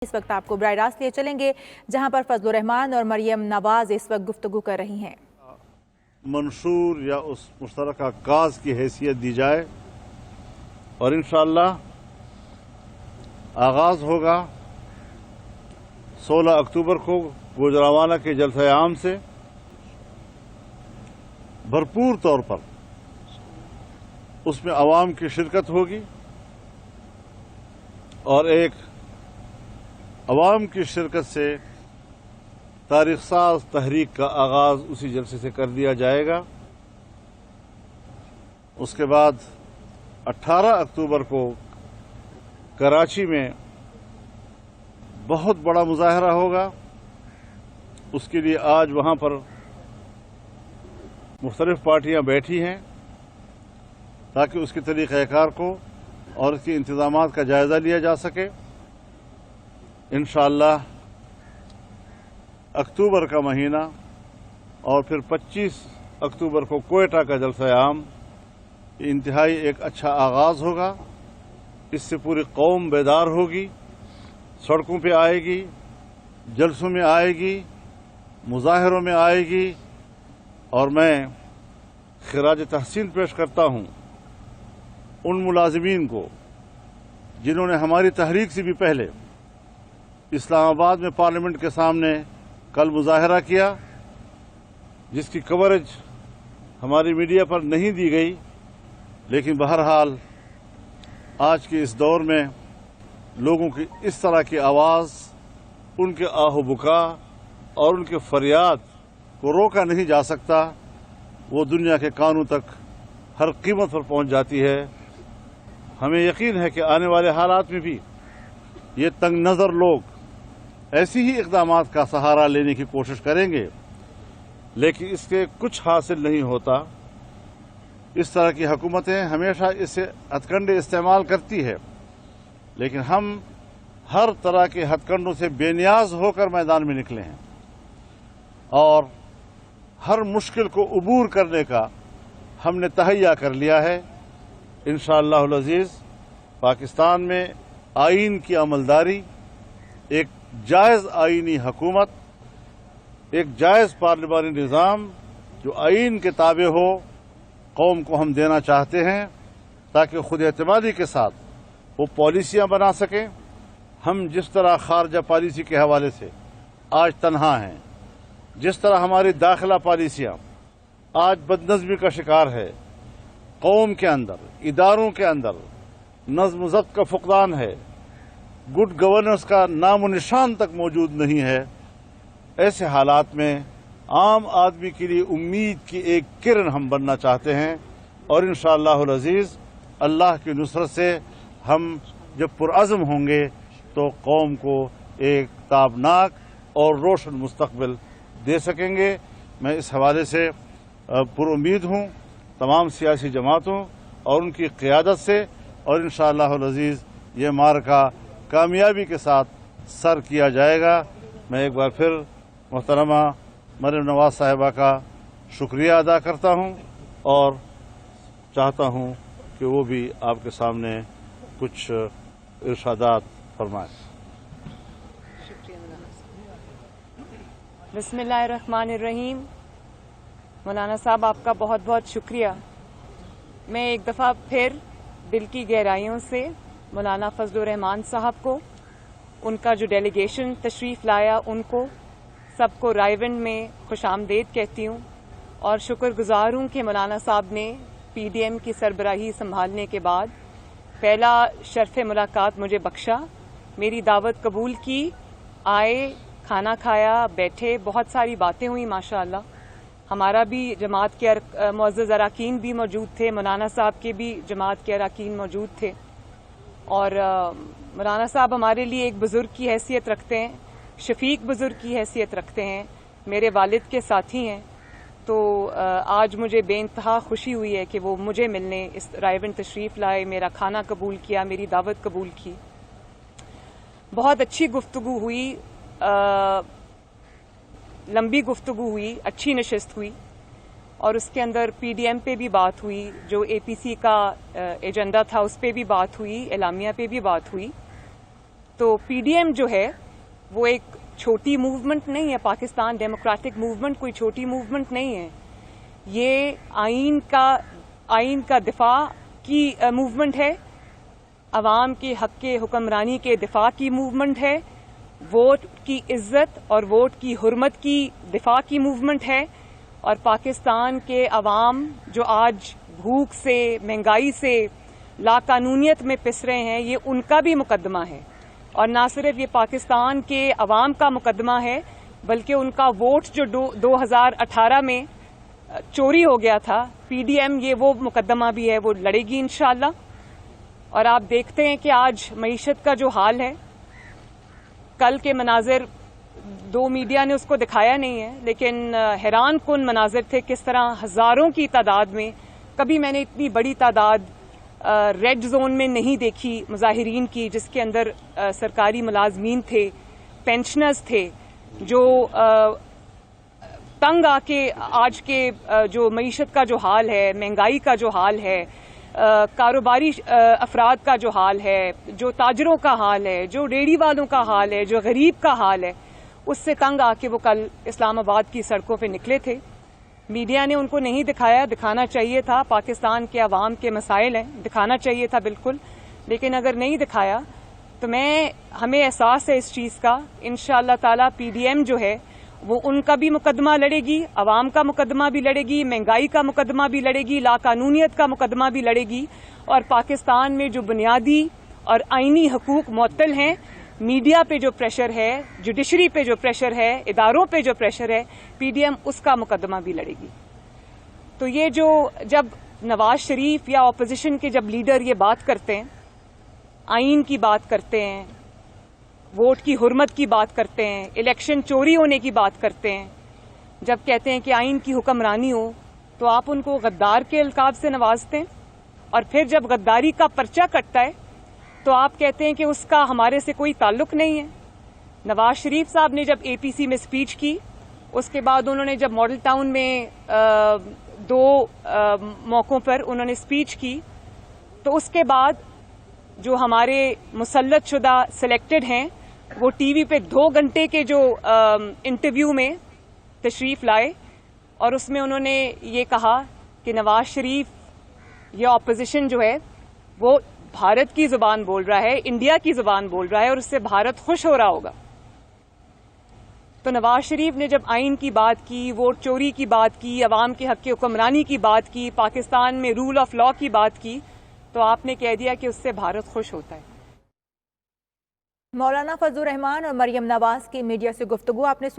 इस वक्त आपको बराह रास्त लिए चलेंगे जहां पर फजलुर रहमान और मरियम नवाज इस वक्त गुफ्तगू कर रही हैं। मंशूर या उस मुश्तरका काज की हैसियत दी जाए और इंशाअल्लाह आगाज होगा 16 अक्टूबर को गुजरावाला के जलसा आम से भरपूर तौर पर उसमें अवाम की शिरकत होगी और एक अवाम की शिरकत से तारीख साज तहरीक का आगाज उसी जलसे से कर दिया जाएगा। उसके बाद 18 अक्टूबर को कराची में बहुत बड़ा मुजाहरा होगा। उसके लिए आज वहां पर मुख्तलिफ पार्टियां बैठी हैं ताकि उसके तरीक़ाकार को और उसके इंतजामात का जायजा लिया जा सके। इंशाअल्लाह अक्टूबर का महीना और फिर 25 अक्टूबर को कोयटा का जलसा आम इंतहाई एक अच्छा आगाज होगा। इससे पूरी कौम बेदार होगी, सड़कों पे आएगी, जलसों में आएगी, मुजाहिरों में आएगी। और मैं खिराज तहसीन पेश करता हूं उन मुलाजिमीन को जिन्होंने हमारी तहरीक से भी पहले इस्लामाबाद में पार्लियामेंट के सामने कल मुजाहरा किया, जिसकी कवरेज हमारी मीडिया पर नहीं दी गई। लेकिन बहरहाल आज के इस दौर में लोगों की इस तरह की आवाज़, उनके आहो बुका और उनके फरियाद को रोका नहीं जा सकता। वो दुनिया के कानों तक हर कीमत पर पहुंच जाती है। हमें यकीन है कि आने वाले हालात में भी ये तंग नज़र लोग ऐसी ही इक़दामात का सहारा लेने की कोशिश करेंगे, लेकिन इसके कुछ हासिल नहीं होता। इस तरह की हुकूमतें हमेशा इससे हथकंडे इस्तेमाल करती है, लेकिन हम हर तरह के हथकंडों से बेनियाज होकर मैदान में निकले हैं और हर मुश्किल को अबूर करने का हमने तहैया कर लिया है। इंशाअल्लाहुल अज़ीज़ पाकिस्तान में आईन की अमलदारी, एक जायज़ आईनी हुकूमत, एक जायज़ पार्लिमानी निज़ाम जो आईन के ताबे हो, कौम को हम देना चाहते हैं ताकि खुद एतमादी के साथ वो पॉलिसियां बना सकें। हम जिस तरह खारजा पॉलिसी के हवाले से आज तनहा हैं, जिस तरह हमारी दाखिला पॉलिसियां आज बदनज़मी का शिकार है, कौम के अंदर, इदारों के अंदर नज़्म ज़ब्त का फुक़दान है, गुड गवर्नेंस का नामो निशान तक मौजूद नहीं है। ऐसे हालात में आम आदमी के लिए उम्मीद की एक किरण हम बनना चाहते हैं और इंशाअल्लाहुल अज़ीज़ अल्लाह की नुसरत से हम जब पुरअज़्म होंगे तो कौम को एक ताबनाक और रोशन मुस्तक़बिल दे सकेंगे। मैं इस हवाले से पुरुम्मीद हूँ तमाम सियासी जमातों और उनकी क़ियादत से, और इंशाअल्लाहुल अज़ीज़ ये मार्का कामयाबी के साथ सर किया जाएगा। मैं एक बार फिर मोहतरमा मरियम नवाज साहिबा का शुक्रिया अदा करता हूं और चाहता हूं कि वो भी आपके सामने कुछ इरशादात फरमाएं। बिस्मिल्लाहिर्रहमानिर्रहीम। मौलाना साहब, आपका बहुत बहुत शुक्रिया। मैं एक दफ़ा फिर दिल की गहराइयों से मौलाना फजलुर रहमान साहब को, उनका जो डेलीगेशन तशरीफ़ लाया, उनको सबको रायवन में खुशामदीद कहती हूँ और शुक्रगुजार हूँ कि मौलाना साहब ने पीडीएम की सरबराही संभालने के बाद पहला शर्फ मुलाकात मुझे बख्शा, मेरी दावत कबूल की, आए, खाना खाया, बैठे, बहुत सारी बातें हुई माशाअल्लाह। हमारा भी जमात के मुअज़्ज़ज़ अराकीन भी मौजूद थे, मौलाना साहब के भी जमात के अराकीन मौजूद थे और मौलाना साहब हमारे लिए एक बुज़ुर्ग की हैसियत रखते हैं, शफीक बुज़ुर्ग की हैसियत रखते हैं, मेरे वालिद के साथी हैं। तो आज मुझे बेइंतहा खुशी हुई है कि वो मुझे मिलने इस रायवन तशरीफ़ लाए, मेरा खाना कबूल किया, मेरी दावत कबूल की। बहुत अच्छी गुफ्तगू हुई, लंबी गुफ्तगू हुई, अच्छी नशिस्त हुई और उसके अंदर पीडीएम पे भी बात हुई, जो एपीसी का एजेंडा था उस पे भी बात हुई, एलामिया पे भी बात हुई। تو پی ڈی ایم جو ہے وہ ایک چھوٹی موومنٹ نہیں ہے. پاکستان ڈیموکریٹک موومنٹ کوئی چھوٹی موومنٹ نہیں ہے. یہ آئین کا دفاع کی موومنٹ ہے, عوام کے حق کے حکمرانی کے دفاع کی موومنٹ ہے, ووٹ کی عزت اور ووٹ کی حرمت کی دفاع کی موومنٹ ہے, اور پاکستان کے عوام جو آج بھوک سے, مہنگائی سے, لاقانونیت میں پس رہے ہیں, یہ ان کا بھی مقدمہ ہے. اور نہ صرف یہ پاکستان کے عوام کا مقدمہ ہے بلکہ ان کا ووٹ جو 2018 میں چوری ہو گیا تھا, پی ڈی ایم یہ وہ مقدمہ بھی ہے, وہ لڑے گی انشاءاللہ. اور آپ دیکھتے ہیں کہ آج معیشت کا جو حال ہے, کل کے مناظر دو میڈیا نے اس کو دکھایا نہیں ہے لیکن حیران کن مناظر تھے, کس طرح ہزاروں کی تعداد میں, کبھی میں نے اتنی بڑی تعداد ریڈ زون میں نہیں دیکھی مظاہرین کی, جس کے اندر سرکاری ملازمین تھے, پینشنرز تھے, جو تنگ آ کے آج کے جو معیشت کا جو حال ہے, مہنگائی کا جو حال ہے, کاروباری افراد کا جو حال ہے, جو تاجروں کا حال ہے, جو ریڑھی والوں کا حال ہے, جو غریب کا حال ہے, اس سے تنگ آ کے وہ کل اسلام آباد کی سڑکوں پہ نکلے تھے. میڈیا نے ان کو نہیں دکھایا, دکھانا چاہیے تھا. پاکستان کے عوام کے مسائل ہیں, دکھانا چاہیے تھا بالکل, لیکن اگر نہیں دکھایا تو ہمیں احساس ہے اس چیز کا. انشاءاللہ تعالی پی ڈی ایم جو ہے وہ ان کا بھی مقدمہ لڑے گی, عوام کا مقدمہ بھی لڑے گی, مہنگائی کا مقدمہ بھی لڑے گی, لاقانونیت کا مقدمہ بھی لڑے گی. اور پاکستان میں جو بنیادی اور آئینی حقوق معطل ہیں, میڈیا پہ جو پریشر ہے, جوڈیشری پہ جو پریشر ہے, اداروں پہ جو پریشر ہے, پی ڈی ایم اس کا مقدمہ بھی لڑے گی. تو یہ جو جب نواز شریف یا اپوزیشن کے جب لیڈر یہ بات کرتے ہیں, آئین کی بات کرتے ہیں, ووٹ کی حرمت کی بات کرتے ہیں, الیکشن چوری ہونے کی بات کرتے ہیں, جب کہتے ہیں کہ آئین کی حکمرانی ہو, تو آپ ان کو غدار کے القاب سے نوازتے ہیں. اور پھر جب غداری کا پرچہ کٹتا ہے تو آپ کہتے ہیں کہ اس کا ہمارے سے کوئی تعلق نہیں ہے. نواز شریف صاحب نے جب اے پی سی میں اسپیچ کی, اس کے بعد انہوں نے جب ماڈل ٹاؤن میں 2 موقعوں پر انہوں نے اسپیچ کی, تو اس کے بعد جو ہمارے مسلط شدہ سلیکٹڈ ہیں وہ ٹی وی پہ 2 گھنٹے کے جو انٹرویو میں تشریف لائے, اور اس میں انہوں نے یہ کہا کہ نواز شریف یا اپوزیشن جو ہے وہ بھارت کی زبان بول رہا ہے, انڈیا کی زبان بول رہا ہے, اور اس سے بھارت خوش ہو رہا ہوگا. تو نواز شریف نے جب آئین کی بات کی, ووٹ چوری کی بات کی, عوام کے حق کی حکمرانی کی بات کی, پاکستان میں رول آف لا کی بات کی, تو آپ نے کہہ دیا کہ اس سے بھارت خوش ہوتا ہے. مولانا فضل الرحمان اور مریم نواز کی میڈیا سے گفتگو آپ نے سنی.